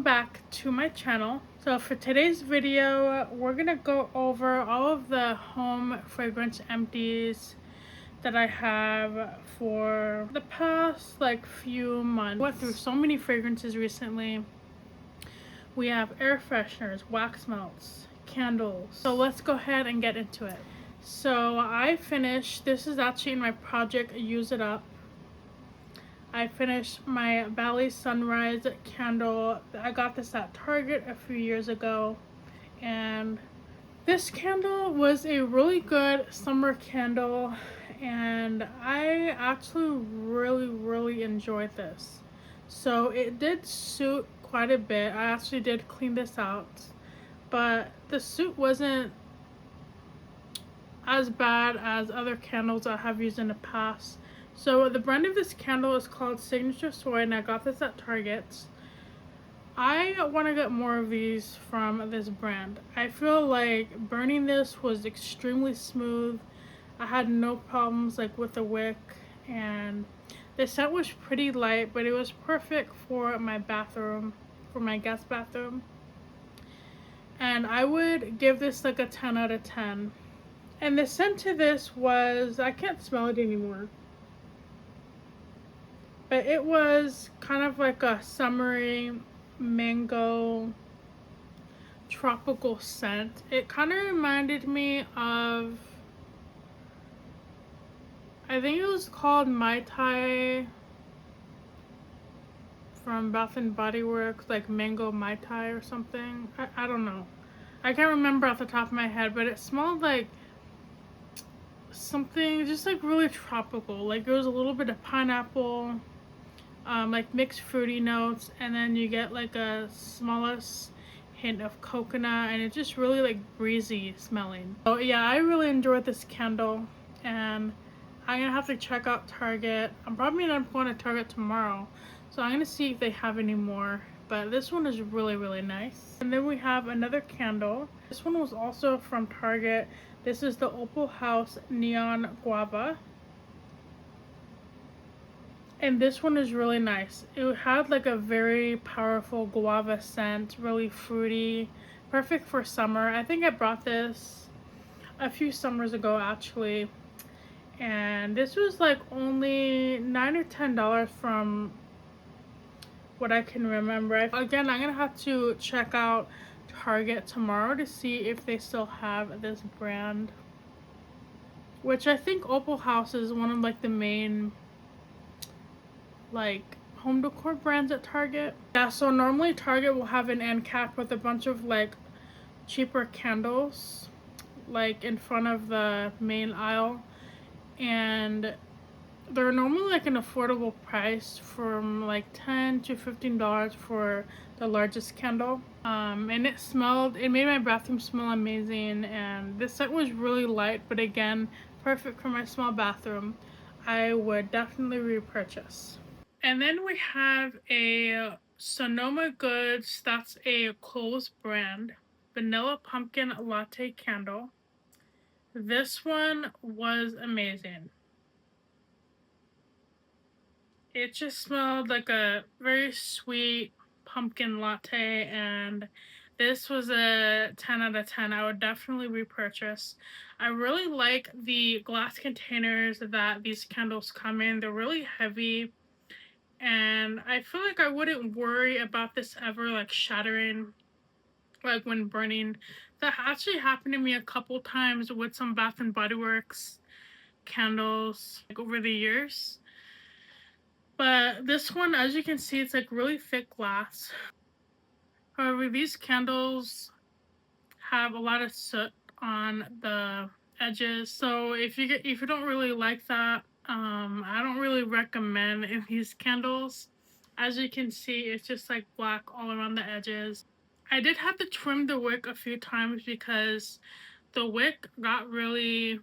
welcome back to my channel. So for today's video, we're gonna go over all of the home fragrance empties that I have for the past few months. I went through so many fragrances recently. We have air fresheners, wax melts, candles. So let's go ahead and get into it. So I finished, this is actually in my project Use It Up. I finished my Valley Sunrise candle. I got this at Target a few years ago, and this candle was a really good summer candle, and I actually really enjoyed this. So it did soot quite a bit. I actually did clean this out, but the soot wasn't as bad as other candles I have used in the past. So the brand of this candle is called Signature Soy, and I got this at Target. I want to get more of these from this brand. I feel like burning this was extremely smooth. I had no problems with the wick, and the scent was pretty light, but it was perfect for my bathroom, for my guest bathroom. And I would give this a 10 out of 10. And the scent to this was, I can't smell it anymore, but it was kind of like a summery mango tropical scent. It kind of reminded me of, I think it was called Mai Tai from Bath and Body Works, like mango Mai Tai or something. I don't know. I can't remember off the top of my head, but it smelled like something just really tropical. Like there was a little bit of pineapple, like mixed fruity notes, and then you get a smallest hint of coconut, and it's just really breezy smelling. So yeah, I really enjoyed this candle, and I'm gonna have to check out Target. I'm probably not going to Target tomorrow, so I'm gonna see if they have any more. But this one is really nice. And then we have another candle. This one was also from Target. This is the Opal House Neon Guava. And this one is really nice. It had a very powerful guava scent, really fruity, perfect for summer. I think I brought this a few summers ago actually, and this was only $9 or $10 from what I can remember. Again, I'm gonna have to check out Target tomorrow to see if they still have this brand, which I think Opal House is one of the main home decor brands at Target. Yeah, so normally Target will have an end cap with a bunch of cheaper candles in front of the main aisle, and they're normally an affordable price from $10 to $15 for the largest candle. And it made my bathroom smell amazing, and this scent was really light, but again, perfect for my small bathroom. I would definitely repurchase. And then we have a Sonoma Goods, that's a Kohl's brand, vanilla pumpkin latte candle. This one was amazing. It just smelled like a very sweet pumpkin latte, and this was a 10 out of 10. I would definitely repurchase. I really like the glass containers that these candles come in. They're really heavy, and I feel like I wouldn't worry about this ever shattering when burning. That actually happened to me a couple times with some Bath and Body Works candles over the years. But this one, as you can see, it's really thick glass. However, these candles have a lot of soot on the edges, so if you don't really like that, I don't really recommend these candles. As you can see, it's just black all around the edges. I did have to trim the wick a few times because the wick got really,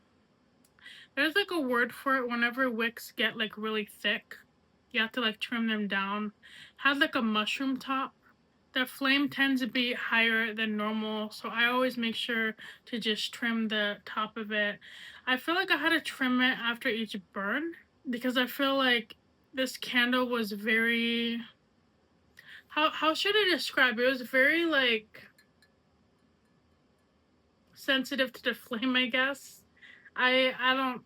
there's a word for it whenever wicks get really thick. You have to trim them down. It has a mushroom top. The flame tends to be higher than normal, so I always make sure to just trim the top of it. I feel like I had to trim it after each burn because I feel like this candle was very, how should I describe it? It was very like sensitive to the flame, I guess. I don't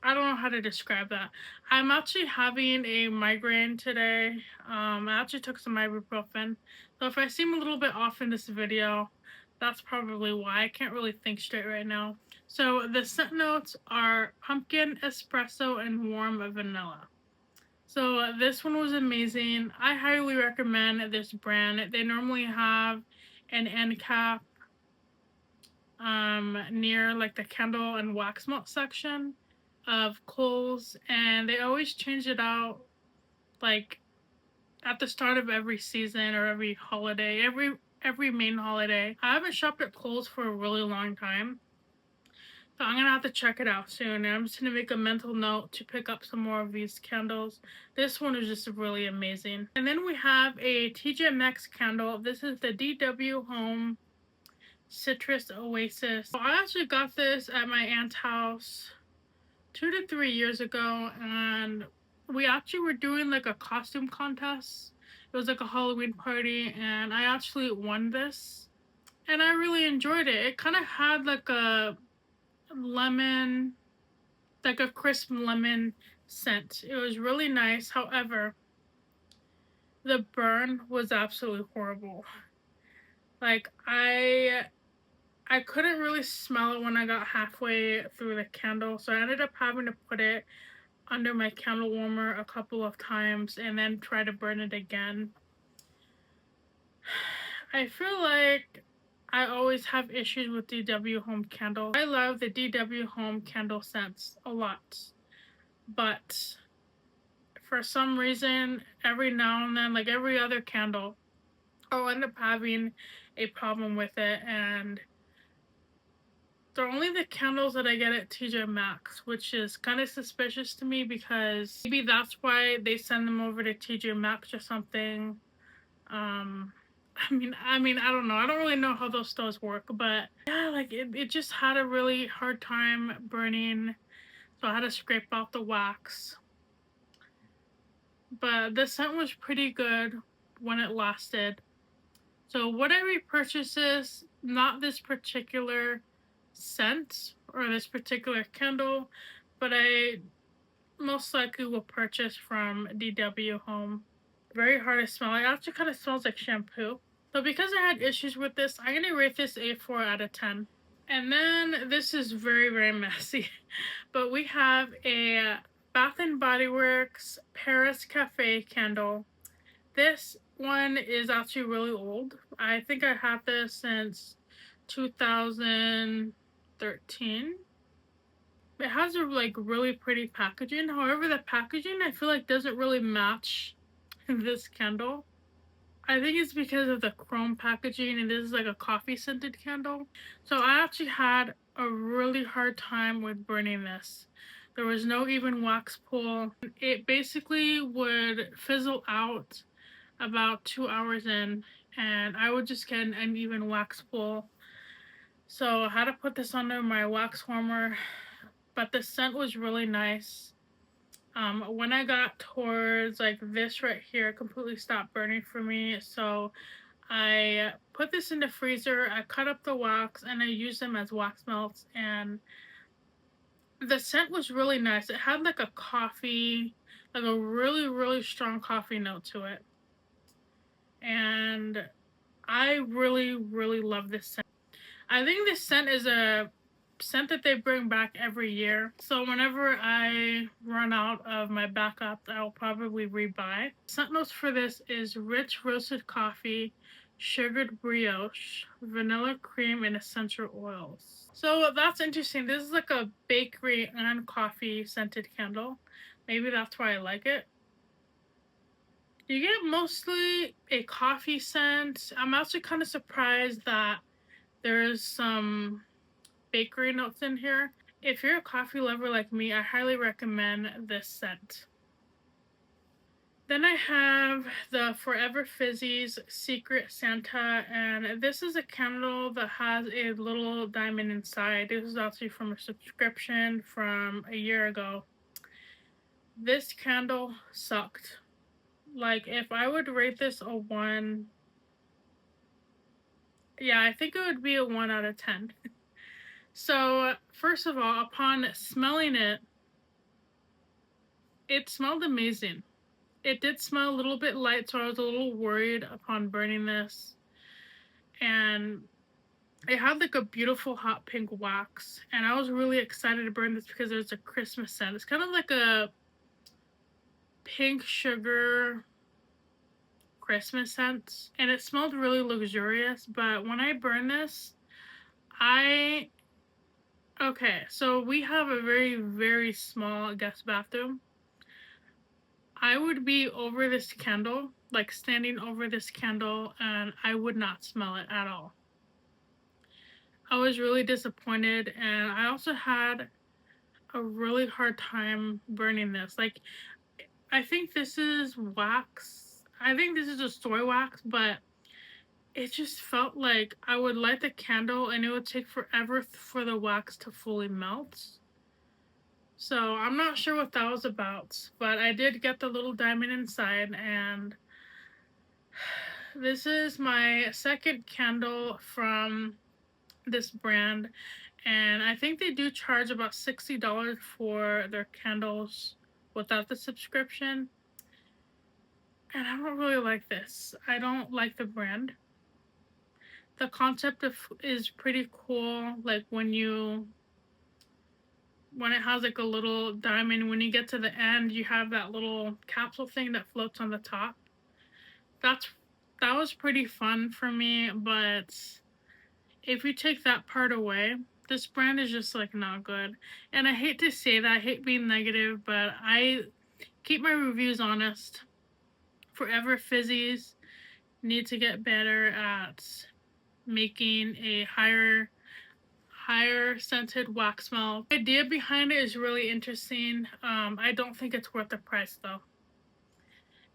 I don't know how to describe that. I'm actually having a migraine today. I actually took some ibuprofen. So if I seem a little bit off in this video, that's probably why. I can't really think straight right now. So the scent notes are pumpkin, espresso, and warm vanilla. So this one was amazing. I highly recommend this brand. They normally have an end cap near like the candle and wax melt section of Kohl's, and they always change it out like at the start of every season or every holiday, every main holiday. I haven't shopped at Kohl's for a really long time, so I'm gonna have to check it out soon. And I'm just gonna make a mental note to pick up some more of these candles. This one is just really amazing. And then we have a TJ Maxx candle. This is the DW Home Citrus Oasis. So I actually got this at my aunt's house 2 to 3 years ago, and we actually were doing like a costume contest. It was like a Halloween party, and I actually won this, and I really enjoyed it. It kind of had like a lemon, like a crisp lemon scent. It was really nice. However, the burn was absolutely horrible. Like I couldn't really smell it when I got halfway through the candle, so I ended up having to put it under my candle warmer a couple of times and then try to burn it again. I feel like I always have issues with DW Home candles. I love the DW Home candle scents a lot, but for some reason, every now and then, like every other candle, I'll end up having a problem with it, and they're only the candles that I get at TJ Maxx, which is kind of suspicious to me because maybe that's why they send them over to TJ Maxx or something. I don't know. I don't really know how those stores work, but yeah, like it just had a really hard time burning, so I had to scrape out the wax. But the scent was pretty good when it lasted. So what I repurchased is not this particular scent or this particular candle, but I most likely will purchase from DW Home. Very hard to smell. It actually kind of smells like shampoo. So because I had issues with this, I'm going to rate this a 4 out of 10. And then this is very, very messy. But we have a Bath and Body Works Paris Cafe candle. This one is actually really old. I think I have this since 2013. It has a like really pretty packaging. However, the packaging I feel like doesn't really match this candle. I think it's because of the chrome packaging, and this is like a coffee scented candle. So I actually had a really hard time with burning this. There was no even wax pull. It basically would fizzle out about 2 hours in, and I would just get an uneven wax pull. So I had to put this under my wax warmer, but the scent was really nice. When I got towards like this right here, it completely stopped burning for me. So I put this in the freezer, I cut up the wax, and I used them as wax melts, and the scent was really nice. It had like a coffee, like a really, really strong coffee note to it. And I really, really love this scent. I think this scent is a scent that they bring back every year. So whenever I run out of my backup, I'll probably rebuy. Scent notes for this is rich roasted coffee, sugared brioche, vanilla cream, and essential oils. So that's interesting. This is like a bakery and coffee scented candle. Maybe that's why I like it. You get mostly a coffee scent. I'm actually kind of surprised that there's some bakery notes in here. If you're a coffee lover like me, I highly recommend this scent. Then I have the Forever Fizzy's Secret Santa, and this is a candle that has a little diamond inside. This is actually from a subscription from a year ago. This candle sucked. Like, if I would rate this a 1, yeah, I think it would be a 1 out of 10. So, first of all, upon smelling it, it smelled amazing. It did smell a little bit light, so I was a little worried upon burning this. And it had like a beautiful hot pink wax. And I was really excited to burn this because there's a Christmas scent. It's kind of like a pink sugar Christmas scent. And it smelled really luxurious. But when I burned this, I okay, so we have a very, very small guest bathroom. I would be over this candle, like standing over this candle, and I would not smell it at all. I was really disappointed, and I also had a really hard time burning this. Like, I think this is wax. I think this is a soy wax, but it just felt like I would light the candle and it would take forever for the wax to fully melt. So I'm not sure what that was about, but I did get the little diamond inside, and this is my second candle from this brand, and I think they do charge about $60 for their candles without the subscription. And I don't really like this. I don't like the brand. The concept of is pretty cool. Like when it has like a little diamond, when you get to the end, you have that little capsule thing that floats on the top. That's that was pretty fun for me, but if you take that part away, this brand is just like not good. And I hate to say that, I hate being negative, but I keep my reviews honest. Forever Fizzies need to get better at making a higher scented wax melt. The idea behind it is really interesting. I don't think it's worth the price though.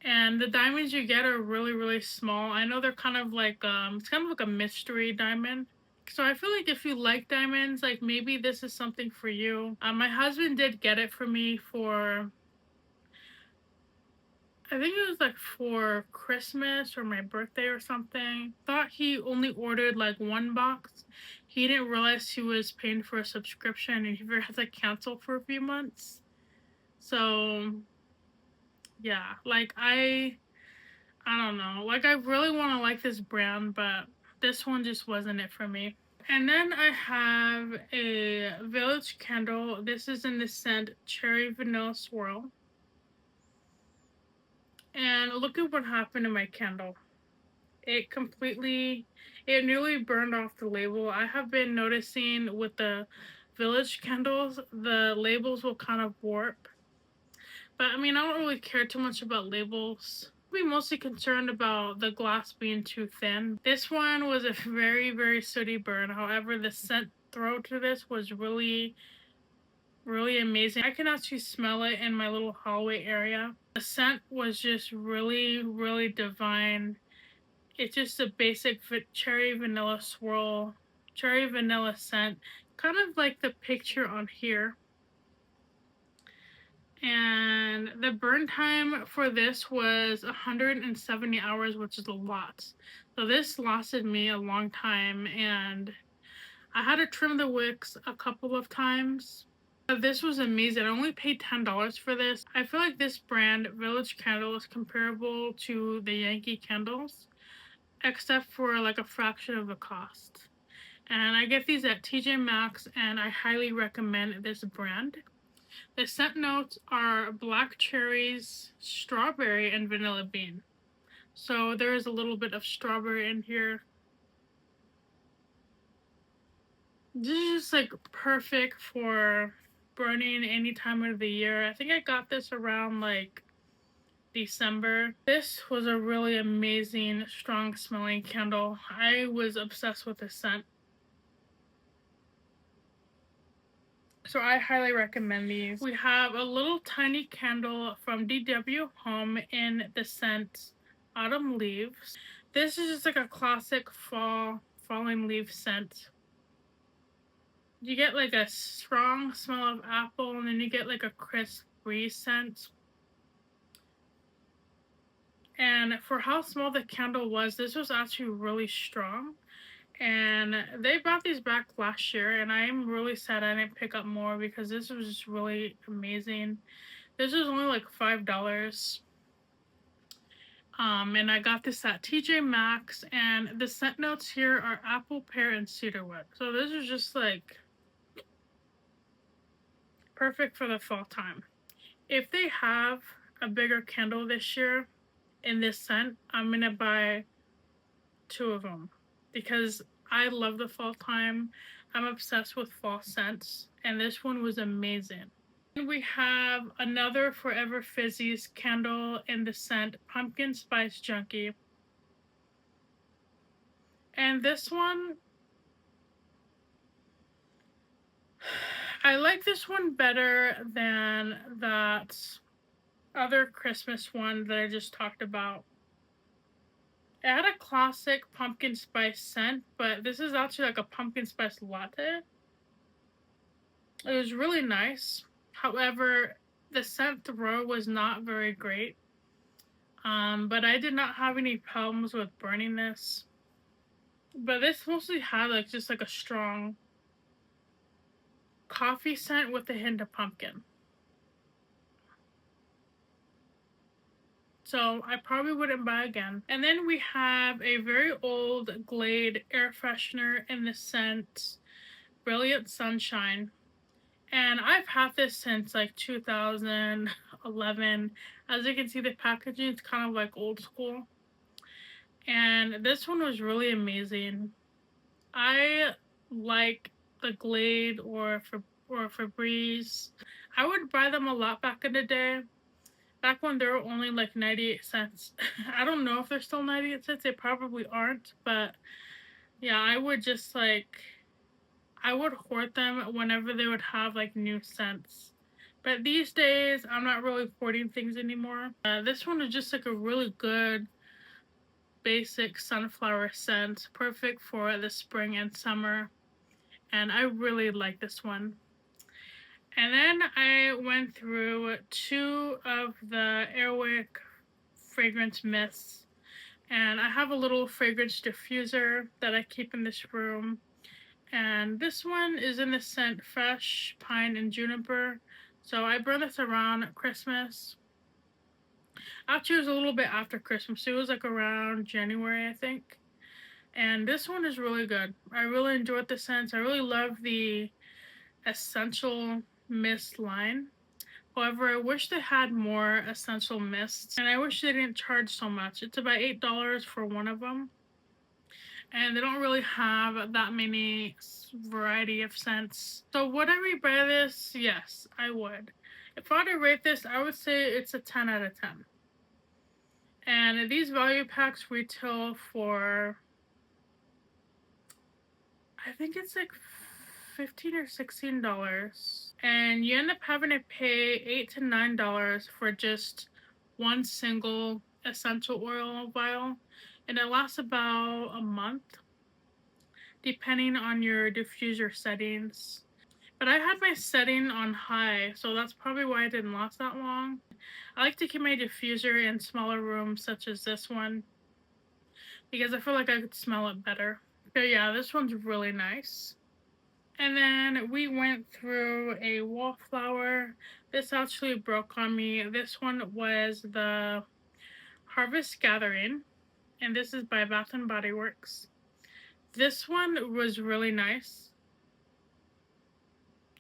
And the diamonds you get are really, really small. I know they're kind of like it's kind of like a mystery diamond. So I feel like if you like diamonds, like maybe this is something for you. My husband did get it for me for, I think it was like for Christmas or my birthday or something. Thought he only ordered like one box. He didn't realize he was paying for a subscription and he had to cancel for a few months. So yeah, like I don't know. Like I really want to like this brand, but this one just wasn't it for me. And then I have a Village candle. This is in the scent Cherry Vanilla Swirl. And look at what happened to my candle. It nearly burned off the label. I have been noticing with the Village candles, the labels will kind of warp. But I mean, I don't really care too much about labels. I'm mostly concerned about the glass being too thin. This one was a very, very sooty burn. However, the scent throw to this was really, really amazing. I can actually smell it in my little hallway area. The scent was just really, really divine. It's just a basic cherry vanilla swirl, cherry vanilla scent, kind of like the picture on here. And the burn time for this was 170 hours, which is a lot. So this lasted me a long time, and I had to trim the wicks a couple of times. But this was amazing. I only paid $10 for this. I feel like this brand, Village Candle, is comparable to the Yankee candles, except for like a fraction of the cost. And I get these at TJ Maxx, and I highly recommend this brand. The scent notes are black cherries, strawberry, and vanilla bean. So there is a little bit of strawberry in here. This is just like perfect for burning any time of the year. I think I got this around like December. This was a really amazing, strong smelling candle. I was obsessed with this scent. So I highly recommend these. We have a little tiny candle from DW Home in the scent Autumn Leaves. This is just like a classic falling leaf scent. You get like a strong smell of apple, and then you get like a crisp breeze scent. And for how small the candle was, this was actually really strong. And they brought these back last year, and I'm really sad I didn't pick up more because this was just really amazing. This was only like $5. And I got this at TJ Maxx, and the scent notes here are apple, pear, and cedarwood. So this is just like perfect for the fall time. If they have a bigger candle this year in this scent, I'm gonna buy 2 of them because I love the fall time. I'm obsessed with fall scents, and this one was amazing. And we have another Forever Fizzy's candle in the scent Pumpkin Spice Junkie. And this one, I like this one better than that other Christmas one that I just talked about. It had a classic pumpkin spice scent, but this is actually like a pumpkin spice latte. It was really nice. However, the scent throw was not very great. But I did not have any problems with burning this. But this mostly had like just like a strong coffee scent with a hint of pumpkin. So I probably wouldn't buy again. And then we have a very old Glade air freshener in the scent Brilliant Sunshine. And I've had this since like 2011. As you can see, the packaging is kind of like old school. And this one was really amazing. I like the Glade or Febreze. I would buy them a lot back in the day. Back when they were only like 98 cents. I don't know if they're still 98 cents. They probably aren't. But yeah, I would just like, I would hoard them whenever they would have like new scents. But these days, I'm not really hoarding things anymore. This one is just like a really good basic sunflower scent. Perfect for the spring and summer. And I really like this one. And then I went through 2 of the Airwick fragrance mists. And I have a little fragrance diffuser that I keep in this room. And this one is in the scent Fresh, Pine, and Juniper. So I burn this around Christmas. Actually, it was a little bit after Christmas. It was like around January, I think. And this one is really good. I really enjoyed the scents. I really love the essential mist line. However, I wish they had more essential mists, and I wish they didn't charge so much. It's about $8 for one of them, and they don't really have that many variety of scents. So would I rebuy this? Yes, I would. If I were to rate this, I would say it's a 10 out of 10. And these value packs retail for, I think it's like $15 or $16. And you end up having to pay $8 to $9 for just one single essential oil vial. And it lasts about a month, depending on your diffuser settings. But I had my setting on high, so that's probably why it didn't last that long. I like to keep my diffuser in smaller rooms such as this one, because I feel like I could smell it better. But yeah, this one's really nice. And then we went through a wallflower. This actually broke on me. This one was the Harvest Gathering, and this is by Bath and Body Works. This one was really nice.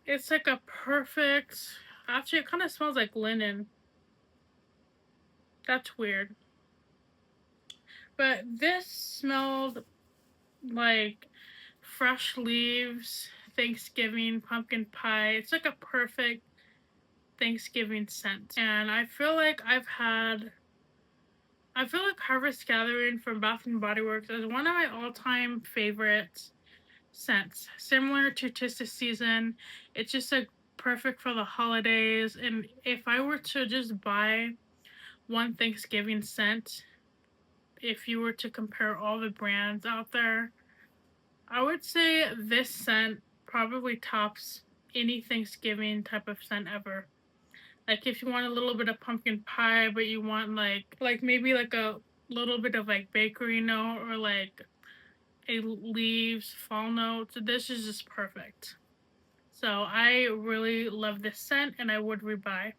It's like a perfect, actually it kind of smells like linen. That's weird. But this smelled like fresh leaves, Thanksgiving, pumpkin pie. It's like a perfect Thanksgiving scent. And I feel like Harvest Gathering from Bath and Body Works is one of my all-time favorite scents. Similar to 'Tis the Season. It's just like perfect for the holidays. And if I were to just buy one Thanksgiving scent, if you were to compare all the brands out there, I would say this scent probably tops any Thanksgiving type of scent ever. Like if you want a little bit of pumpkin pie, but you want like maybe like a little bit of like bakery note or like a leaves fall note. So this is just perfect. So I really love this scent and I would rebuy.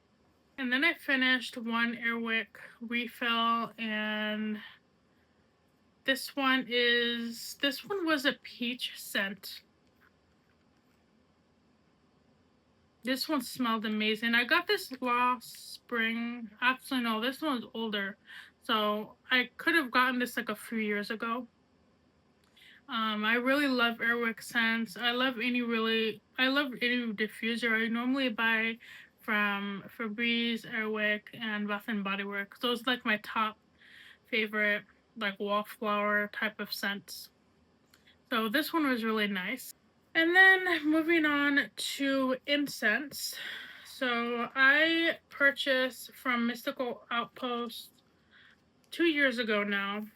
And then I finished one Airwick refill, and this one was a peach scent. This one smelled amazing. I got this last spring. Actually, no, this one's older. So I could have gotten this like a few years ago. I really love Airwick scents. I love any diffuser. I normally buy from Febreze, Airwick, and Bath and Body Works. Those are like my top favorite like wallflower type of scents. So this one was really nice. And then moving on to incense. So I purchased from Mystical Outpost 2 years ago now,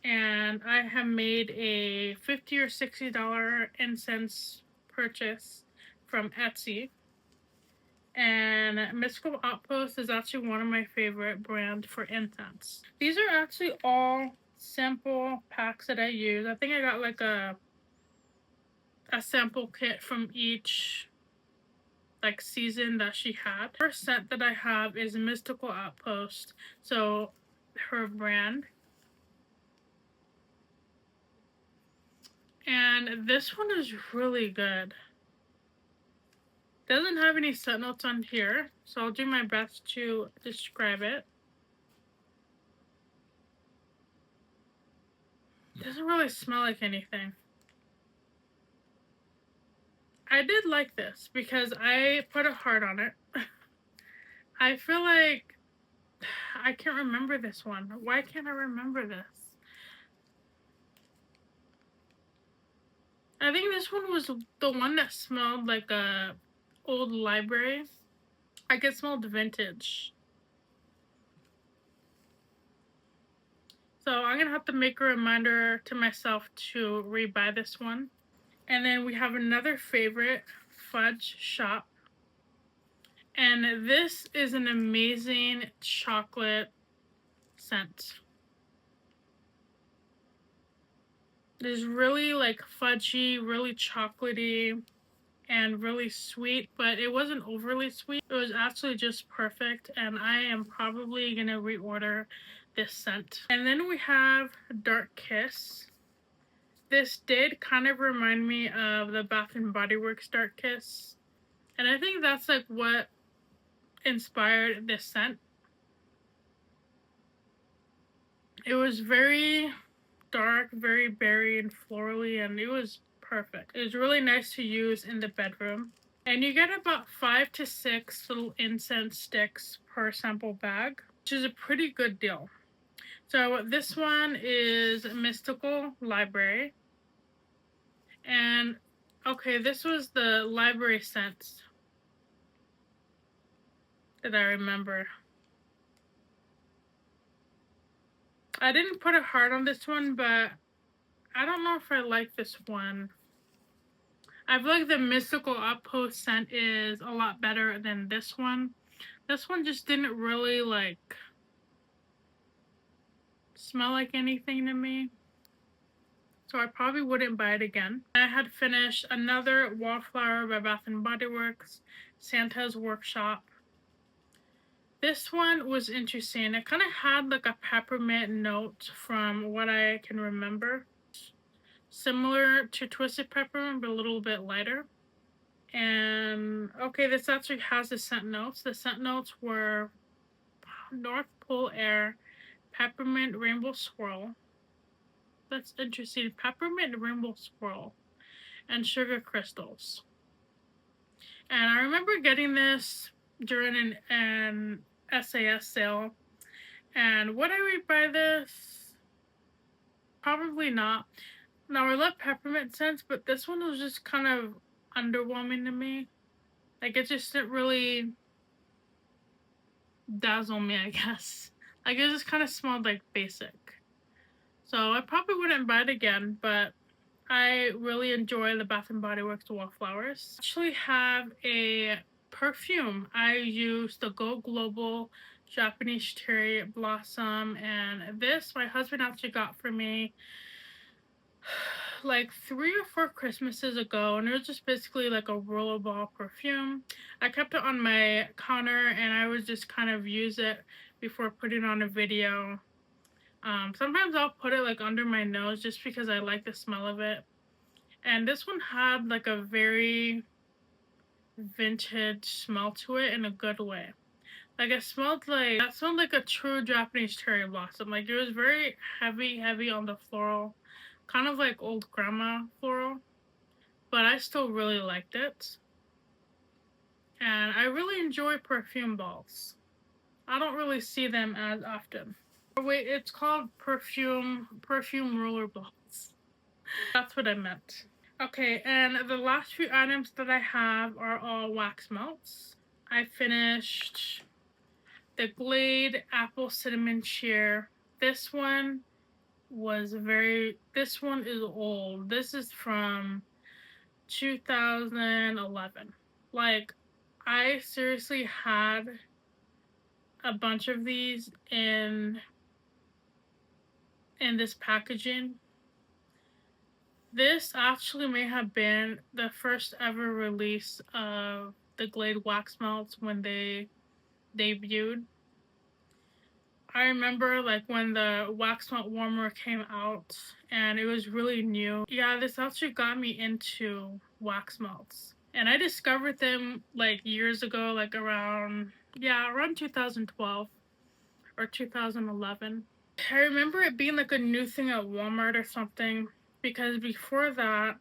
and I have made a $50 or $60 incense purchase from Etsy. And Mystical Outpost is actually one of my favorite brands for incense. These are actually all sample packs that I use. I think I got like a sample kit from each like season that she had. The first scent that I have is Mystical Outpost, so her brand. And this one is really good. Doesn't have any scent notes on here, so I'll do my best to describe it. Doesn't really smell like anything. I did like this because I put a heart on it. I feel like I can't remember this one. Why can't I remember this? I think this one was the one that smelled like a old library. Like it smelled vintage. So I'm gonna have to make a reminder to myself to rebuy this one. And then we have another favorite, Fudge Shop. And this is an amazing chocolate scent. It's really like fudgy, really chocolatey, and really sweet, but it wasn't overly sweet. It was actually just perfect, and I am probably gonna reorder this scent. And then we have Dark Kiss. This did kind of remind me of the Bath and Body Works Dark Kiss, and I think that's like what inspired this scent. It was very dark, very berry and florally, and it was perfect. It was really nice to use in the bedroom. And you get about 5 to 6 little incense sticks per sample bag, which is a pretty good deal. So this one is Mystical Library. And okay, this was the library scents that I remember. I didn't put a heart on this one, but I don't know if I like this one. I feel like the Mystical Outpost scent is a lot better than this one. This one just didn't really like smell like anything to me, so I probably wouldn't buy it again. I had finished another Wallflower by Bath and Body Works, Santa's Workshop. This one was interesting. It kind of had like a peppermint note from what I can remember. Similar to Twisted Peppermint, but a little bit lighter. And okay, this actually has the scent notes. The scent notes were North Pole Air, Peppermint Rainbow Swirl. That's interesting. Peppermint Rainbow Swirl, and Sugar Crystals. And I remember getting this during an SAS sale. And would I rebuy this? Probably not. Now, I love peppermint scents, but this one was just kind of underwhelming to me. Like, it just didn't really dazzle me, I guess. Like, it just kind of smelled like basic. So I probably wouldn't buy it again, but I really enjoy the Bath and Body Works Wallflowers. I actually have a perfume, I use the Go Global Japanese Cherry Blossom, and this my husband actually got for me like 3 or 4 Christmases ago, and it was just basically like a rollerball perfume. I kept it on my counter, and I would just kind of use it before putting on a video. Sometimes I'll put it like under my nose just because I like the smell of it. And this one had like a very vintage smell to it in a good way. Like it smelled like that smelled like a true Japanese cherry blossom. Like it was very heavy on the floral, kind of like old grandma floral. But I still really liked it. And I really enjoy perfume balls. I don't really see them as often. Oh, wait, it's called perfume roller balls. That's what I meant. Okay, and the last few items that I have are all wax melts. I finished the Glade Apple Cinnamon Sheer. This one this one is old. This is from 2011. Like, I seriously had a bunch of these in this packaging. This actually may have been the first ever release of the Glade wax melts when they debuted. I remember like when the wax melt warmer came out and it was really new. Yeah, this actually got me into wax melts. And I discovered them like years ago, like around 2012 or 2011. I remember it being like a new thing at Walmart or something, because before that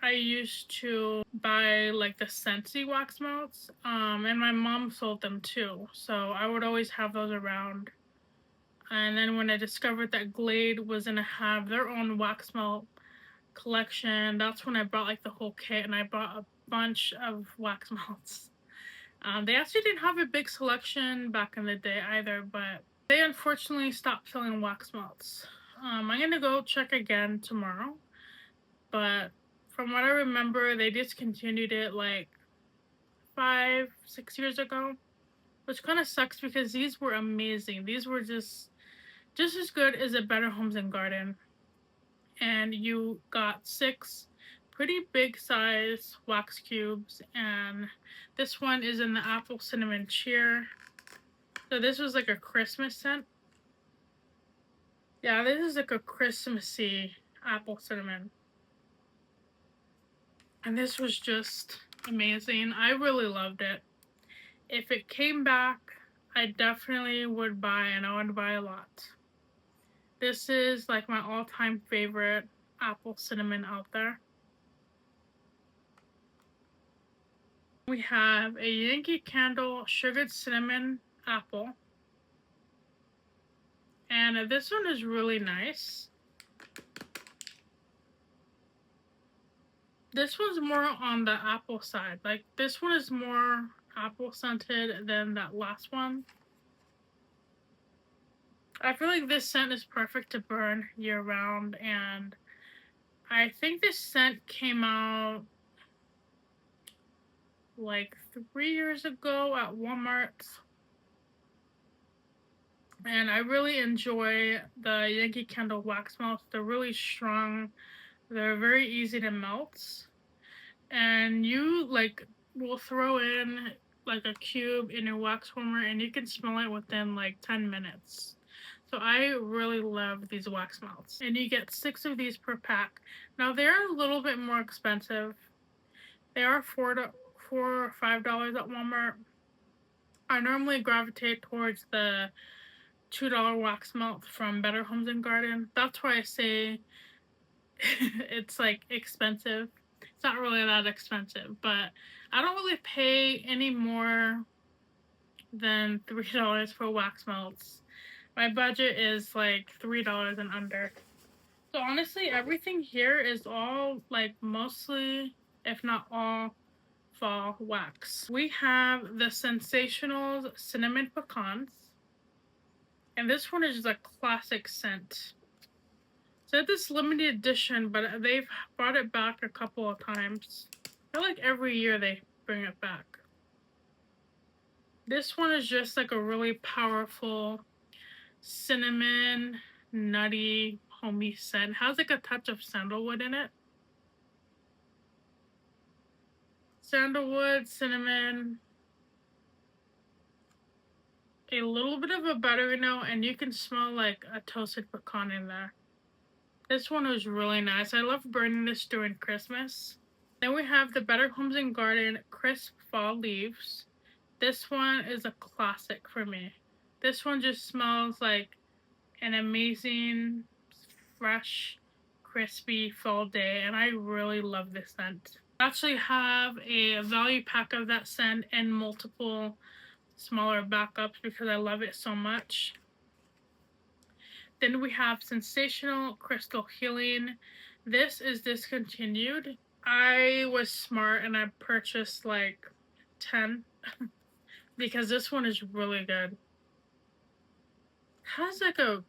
I used to buy like the Scentsy wax melts, and my mom sold them too, so I would always have those around. And then when I discovered that Glade was gonna have their own wax melt collection, that's when I bought like the whole kit, and I bought a bunch of wax melts. They actually didn't have a big selection back in the day either, but they unfortunately stopped selling wax melts. I'm gonna go check again tomorrow, but from what I remember, they discontinued it like 5, 6 years ago, which kind of sucks because these were amazing. These were just as good as a Better Homes and Garden, and you got 6 pretty big size wax cubes, and this one is in the apple cinnamon cheer. So this was like a Christmas scent. Yeah, this is like a Christmassy apple cinnamon. And this was just amazing. I really loved it. If it came back, I definitely would buy, and I would buy a lot. This is like my all-time favorite apple cinnamon out there. We have a Yankee Candle Sugared Cinnamon Apple. And this one is really nice. This one's more on the apple side. Like, this one is more apple scented than that last one. I feel like this scent is perfect to burn year round, and I think this scent came out like 3 years ago at Walmart. And I really enjoy the Yankee Candle wax melts. They're really strong. They're very easy to melt. And you like will throw in like a cube in your wax warmer and you can smell it within like 10 minutes. So I really love these wax melts. And you get 6 of these per pack. Now they're a little bit more expensive. They are $4 or $5 at Walmart. I normally gravitate towards the $2 wax melt from Better Homes and Garden. That's why I say it's like expensive. It's not really that expensive, but I don't really pay any more than $3 for wax melts. My budget is like $3 and under. So honestly, everything here is all like mostly, if not all, fall wax. We have the Sensational Cinnamon Pecans, and this one is a classic scent. So this limited edition, but they've brought it back a couple of times. I feel like every year they bring it back. This one is just like a really powerful cinnamon, nutty, homey scent. It has like a touch of sandalwood in it. Sandalwood, cinnamon, a little bit of a buttery note, and you can smell like a toasted pecan in there. This one was really nice. I love burning this during Christmas. Then we have the Better Homes and Garden Crisp Fall Leaves. This one is a classic for me. This one just smells like an amazing, fresh, crispy fall day, and I really love this scent. I actually have a value pack of that scent and multiple smaller backups because I love it so much. Then we have Sensational Crystal Healing. This is discontinued. I was smart and I purchased like 10 because this one is really good. Has like a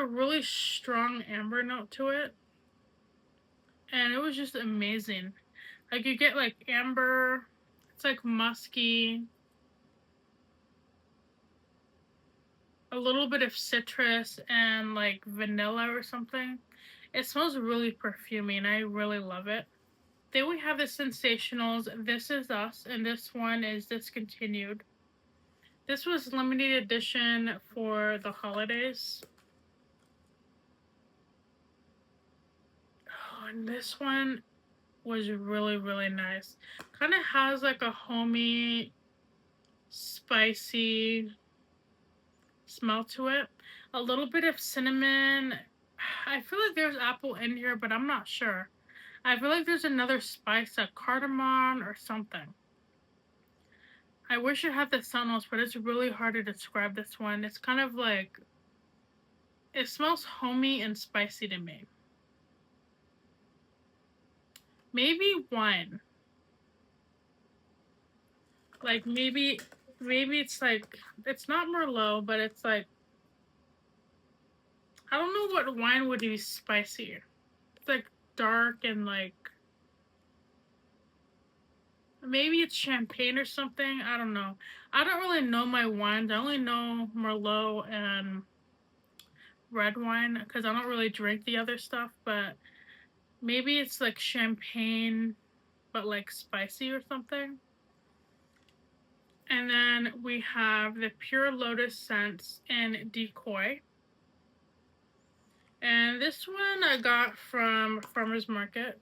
really strong amber note to it, and it was just amazing. Like you get like amber, it's like musky, a little bit of citrus, and like vanilla or something. It smells really perfumey and I really love it. Then we have the Sensationals This Is Us, and this one is discontinued. This was limited edition for the holidays. Oh, and this one was really, really nice. Kind of has like a homey, spicy smell to it. A little bit of cinnamon. I feel like there's apple in here, but I'm not sure. I feel like there's another spice, like cardamom or something. I wish it had the scent notes, but it's really hard to describe this one. It's kind of like, it smells homey and spicy to me. Maybe wine. Like maybe it's like, it's not Merlot, but it's like, I don't know what wine would be spicy. It's like dark and like, maybe it's champagne or something. I don't know. I don't really know my wines. I only know Merlot and red wine because I don't really drink the other stuff, but maybe it's like champagne but like spicy or something. And then we have the Pure Lotus Scents in Decoy. And this one I got from Farmer's Market.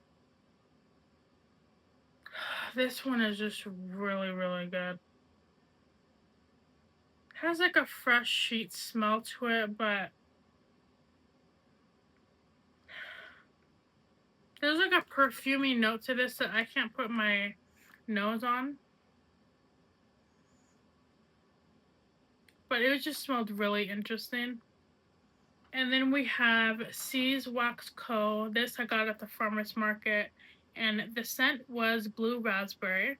This one is just really, really good. It has like a fresh sheet smell to it, but there's like a perfumey note to this that I can't put my nose on. But it just smelled really interesting. And then we have C's Wax Co. This I got at the farmer's market, and the scent was blue raspberry.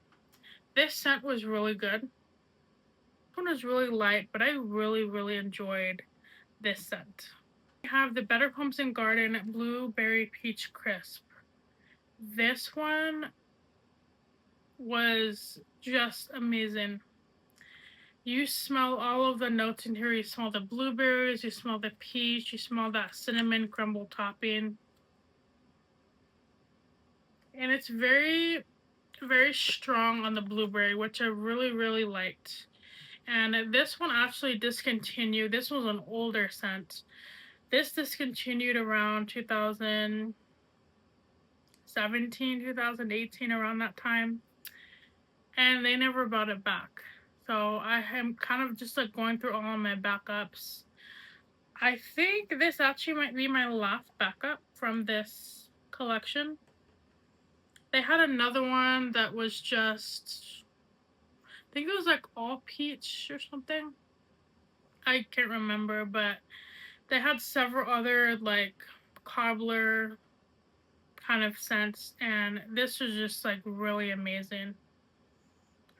This scent was really good. This one was really light, but I really, really enjoyed this scent. We have the Better Homes and Garden Blueberry Peach Crisp. This one was just amazing. You smell all of the notes in here. You smell the blueberries, you smell the peach, you smell that cinnamon crumble topping. And it's very, very strong on the blueberry, which I really, really liked. And this one actually discontinued. This was an older scent. This discontinued around 2017, 2018, around that time. And they never brought it back. So I am kind of just like going through all of my backups. I think this actually might be my last backup from this collection. They had another one that was just, I think it was like all peach or something. I can't remember, but they had several other like cobbler kind of scents, and this was just like really amazing.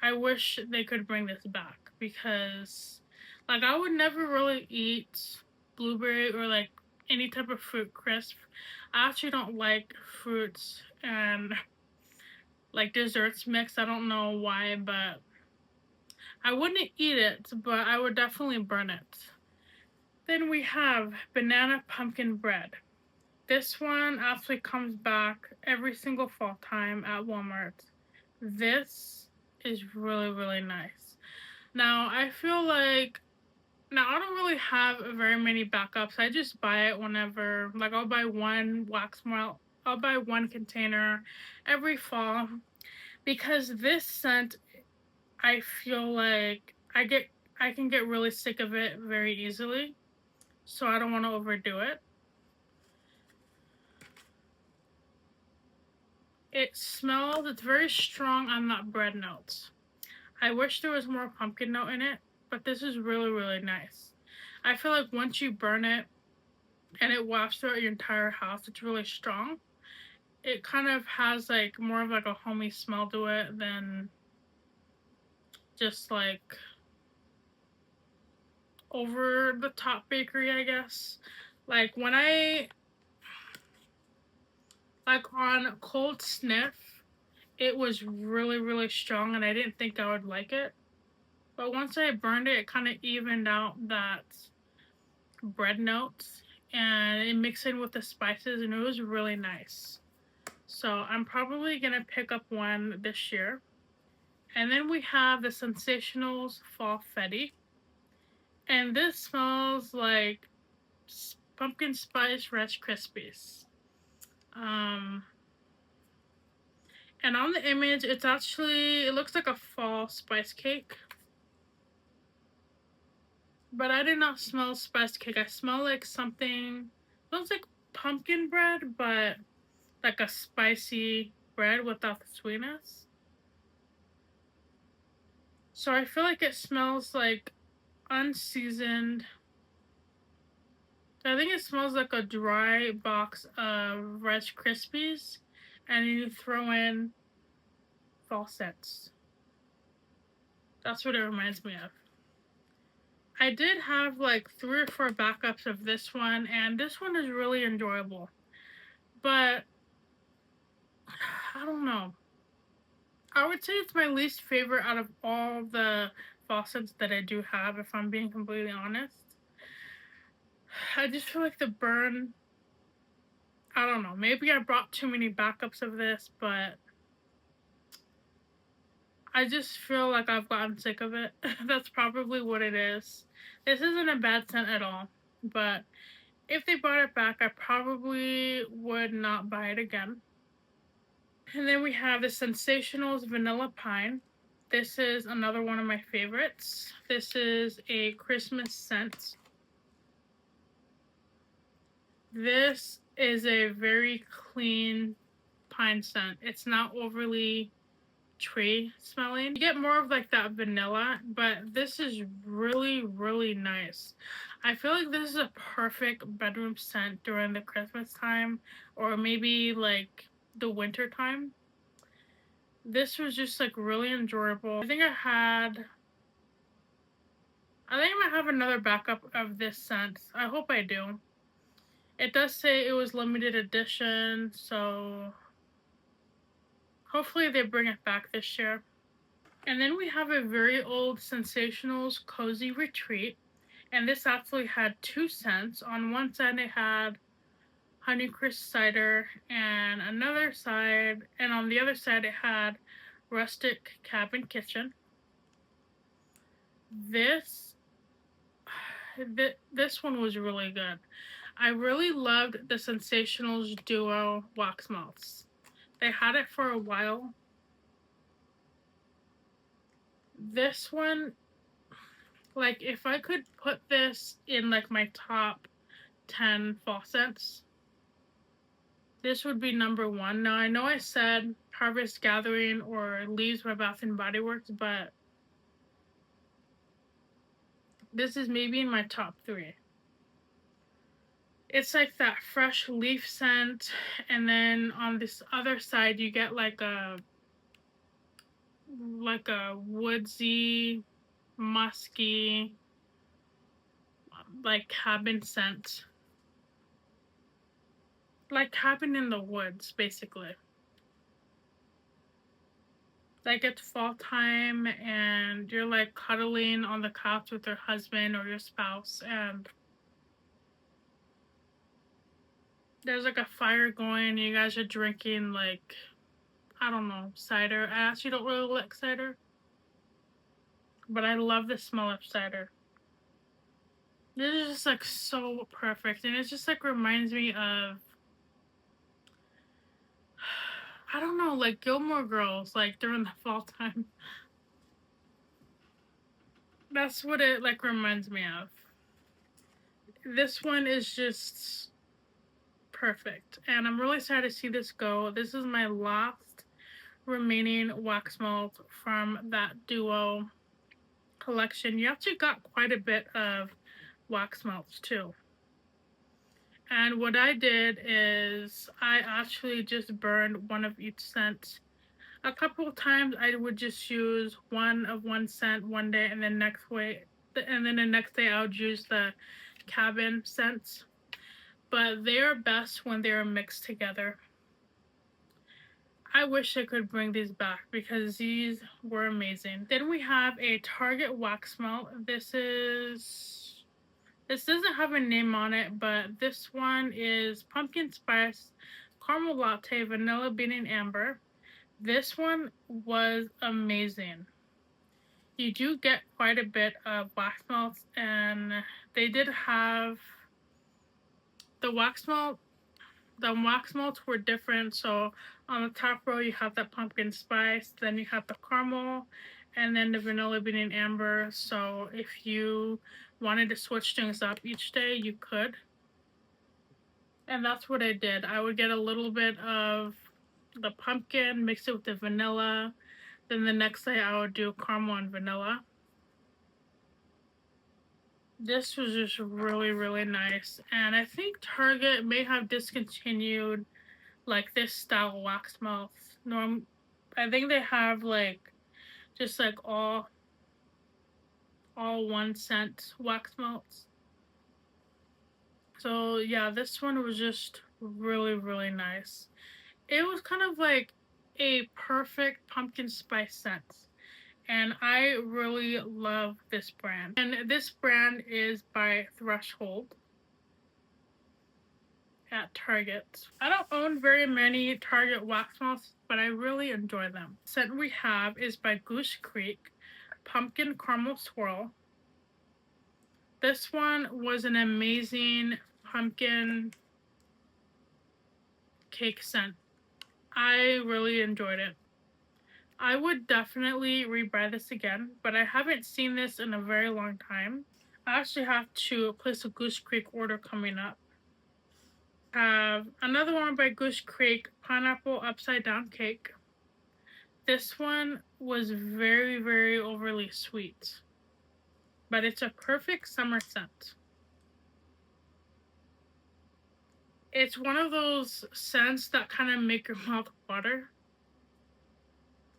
I wish they could bring this back because like I would never really eat blueberry or like any type of fruit crisp. I actually don't like fruits and like desserts mixed. I don't know why, but I wouldn't eat it, but I would definitely burn it. Then we have banana pumpkin bread. This one actually comes back every single fall time at Walmart. This is really, really nice. Now, I feel like, now I don't really have very many backups. I just buy it whenever, like I'll buy one wax melt, I'll buy one container every fall because this scent, I feel like I can get really sick of it very easily. So I don't want to overdo it. It's very strong on that bread notes. I wish there was more pumpkin note in it, but this is really, really nice. I feel like once you burn it and it wafts throughout your entire house, it's really strong. It kind of has like more of like a homey smell to it than just like over the top bakery, I guess. Like when like on cold sniff, it was really, really strong and I didn't think I would like it. But once I burned it, it kind of evened out that bread notes and it mixed in with the spices and it was really nice. So I'm probably gonna pick up one this year. And then we have the Sensationals Fall Fetty. And this smells like pumpkin spice Rice Krispies. Um, and on the image, it looks like a fall spice cake. But I did not smell spice cake. I smell like something, smells like pumpkin bread, but like a spicy bread without the sweetness. So I feel like it smells like unseasoned. I think it smells like a dry box of Rice Krispies, and you throw in fall scents. That's what it reminds me of. I did have like 3 or 4 backups of this one, and this one is really enjoyable. But I don't know. I would say it's my least favorite out of all the faucets that I do have, if I'm being completely honest. I just feel like the burn, I don't know, maybe I brought too many backups of this, but I just feel like I've gotten sick of it. That's probably what it is. This isn't a bad scent at all, but if they brought it back, I probably would not buy it again. And then we have the Sensationals Vanilla Pine. This is another one of my favorites. This is a Christmas scent. This is a very clean pine scent. It's not overly tree smelling. You get more of like that vanilla, but this is really, really nice. I feel like this is a perfect bedroom scent during the Christmas time or maybe like the winter time. This was just like really enjoyable. I think I might have another backup of this scent. I hope I do. It does say it was limited edition, so hopefully they bring it back this year. And then we have a very old Sensationals Cozy Retreat. And this actually had 2 scents. On one side it had Honeycrisp cider and on the other side it had Rustic Cabin Kitchen. This one was really good. I really loved the Sensationals Duo Waxmelts. They had it for a while. This one, like, if I could put this in, like, my top 10 fall scents, this would be number 1. Now, I know I said Harvest Gathering or Leaves by Bath & Body Works, but this is maybe in my top 3. It's like that fresh leaf scent, and then on this other side you get like a woodsy, musky, like cabin scent. Like cabin in the woods, basically. like it's fall time and you're like cuddling on the couch with your husband or your spouse, and there's like a fire going and you guys are drinking like, I don't know, cider. I actually don't really like cider, but I love the smell of cider. This is just like so perfect, and it just like reminds me of, I don't know, like Gilmore Girls, like during the fall time. That's what it like reminds me of. This one is just perfect, and I'm really sad to see this go. This is my last remaining wax melt from that duo collection. You actually got quite a bit of wax melts too. And what I did is I actually just burned one of each scent. A couple of times I would just use one of one scent one day, and then the next day I would use the cabin scents. But they are best when they are mixed together. I wish I could bring these back because these were amazing. Then we have a Target wax melt. This doesn't have a name on it, but this one is pumpkin spice, caramel latte, vanilla bean and amber. This one was amazing. You do get quite a bit of wax melts, and they did have the wax melt. The wax melts were different. So on the top row you have that pumpkin spice, then you have the caramel, and then the vanilla bean and amber. So if you wanted to switch things up each day, you could. And that's what I did. I would get a little bit of the pumpkin, mix it with the vanilla. Then the next day I would do caramel and vanilla. This was just really, really nice. And I think Target may have discontinued like this style wax melts. I think they have like just like all 1 cent wax melts. So yeah, this one was just really, really nice. It was kind of like a perfect pumpkin spice scent. And I really love this brand. And this brand is by Threshold at Target. I don't own very many Target wax melts, but I really enjoy them. The scent we have is by Goose Creek, Pumpkin Caramel Swirl. This one was an amazing pumpkin cake scent. I really enjoyed it. I would definitely rebuy this again, but I haven't seen this in a very long time. I actually have to place a Goose Creek order coming up. Have another one by Goose Creek, Pineapple Upside Down Cake. This one was very, very overly sweet, but it's a perfect summer scent. It's one of those scents that kind of make your mouth water.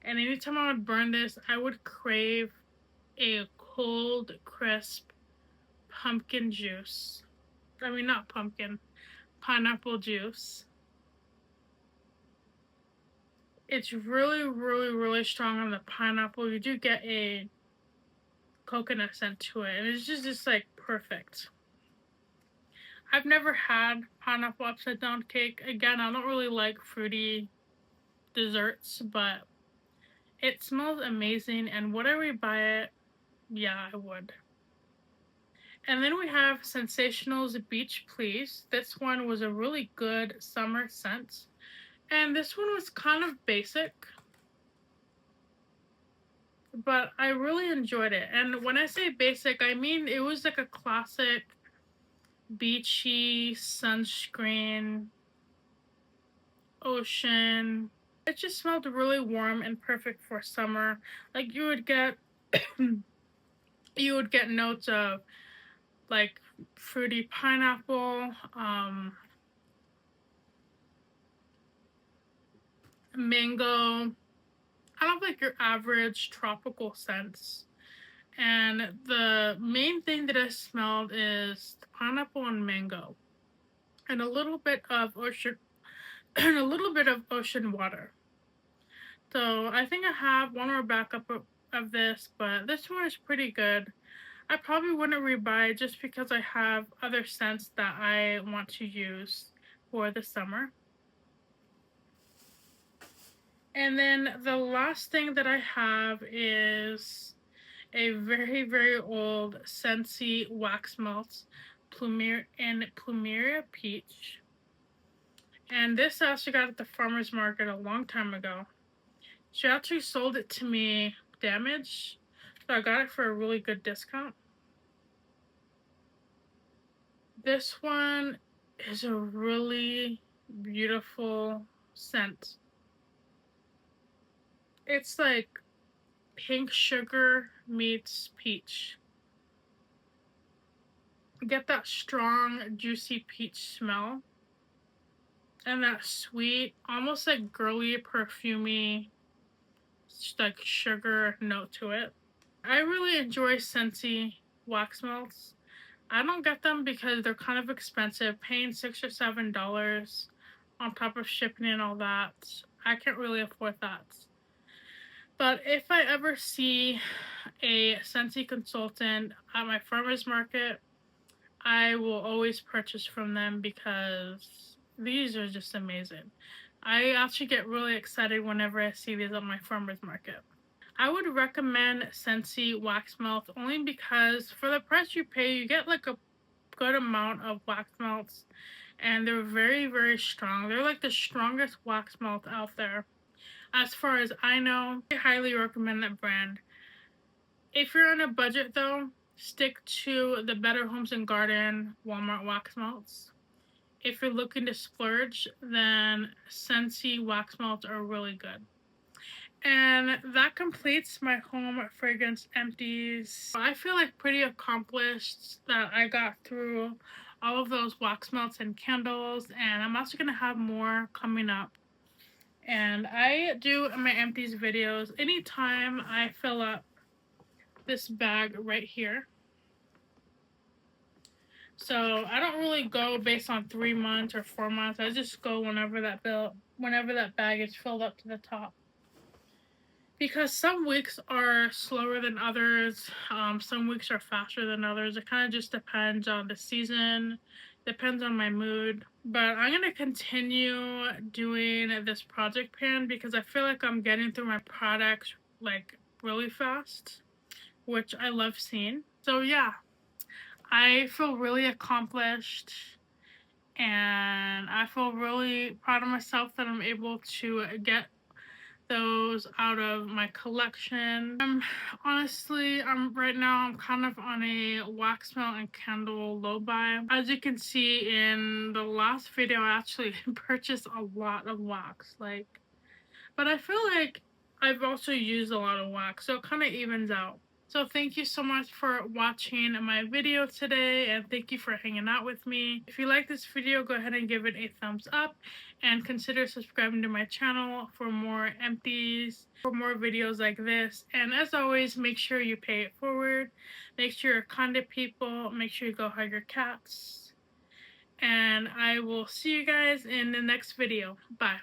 And anytime I would burn this, I would crave a cold, crisp pumpkin juice. I mean, not pumpkin, pineapple juice. It's really, really, really strong on the pineapple. You do get a coconut scent to it, and it's just like perfect. I've never had pineapple upside down cake. Again, I don't really like fruity desserts, but it smells amazing, and would I rebuy it? Yeah, I would. And then we have Sensational's Beach Please. This one was a really good summer scent. And this one was kind of basic, but I really enjoyed it. And when I say basic, I mean it was like a classic beachy sunscreen, ocean. It just smelled really warm and perfect for summer. Like you would get notes of like fruity pineapple, mango, kind of like your average tropical scents. And the main thing that I smelled is the pineapple and mango, and a little bit of ocean, and a little bit of ocean water. So I think I have one more backup of this, but this one is pretty good. I probably wouldn't rebuy it just because I have other scents that I want to use for the summer. And then the last thing that I have is a very, very old Scentsy Waxmelts Plumeria Peach. And this I actually got at the farmer's market a long time ago. She actually sold it to me damaged, so I got it for a really good discount. This one is a really beautiful scent. It's like pink sugar meets peach. You get that strong, juicy peach smell. And that sweet, almost like girly, perfumey, like sugar note to it. I really enjoy Scentsy wax melts. I don't get them because they're kind of expensive, paying $6 or $7 on top of shipping and all that. I can't really afford that. But if I ever see a Scentsy consultant at my farmer's market, I will always purchase from them because these are just amazing. I actually get really excited whenever I see these at my farmer's market. I would recommend Scentsy wax melts only because for the price you pay, you get like a good amount of wax melts, and they're very, very strong. They're like the strongest wax melt out there. As far as I know, I highly recommend that brand. If you're on a budget though, stick to the Better Homes and Garden Walmart wax melts. If you're looking to splurge, then Scentsy wax melts are really good. And that completes my home fragrance empties. I feel like pretty accomplished that I got through all of those wax melts and candles, and I'm also gonna have more coming up. And I do my empties videos anytime I fill up this bag right here. So I don't really go based on 3 months or 4 months. I just go whenever that bag is filled up to the top. Because some weeks are slower than others, some weeks are faster than others. It kind of just depends on the season, depends on my mood. But I'm gonna continue doing this project pan because I feel like I'm getting through my products like really fast, which I love seeing. So yeah, I feel really accomplished and I feel really proud of myself that I'm able to get those out of my collection. Honestly, right now I'm kind of on a wax melt and candle low buy. As you can see in the last video, I actually purchased a lot of wax, but I feel like I've also used a lot of wax, so it kind of evens out. So thank you so much for watching my video today, and thank you for hanging out with me. If you like this video, go ahead and give it a thumbs up, and consider subscribing to my channel for more empties, for more videos like this. And as always, make sure you pay it forward, make sure you're kind to people, make sure you go hug your cats, and I will see you guys in the next video. Bye.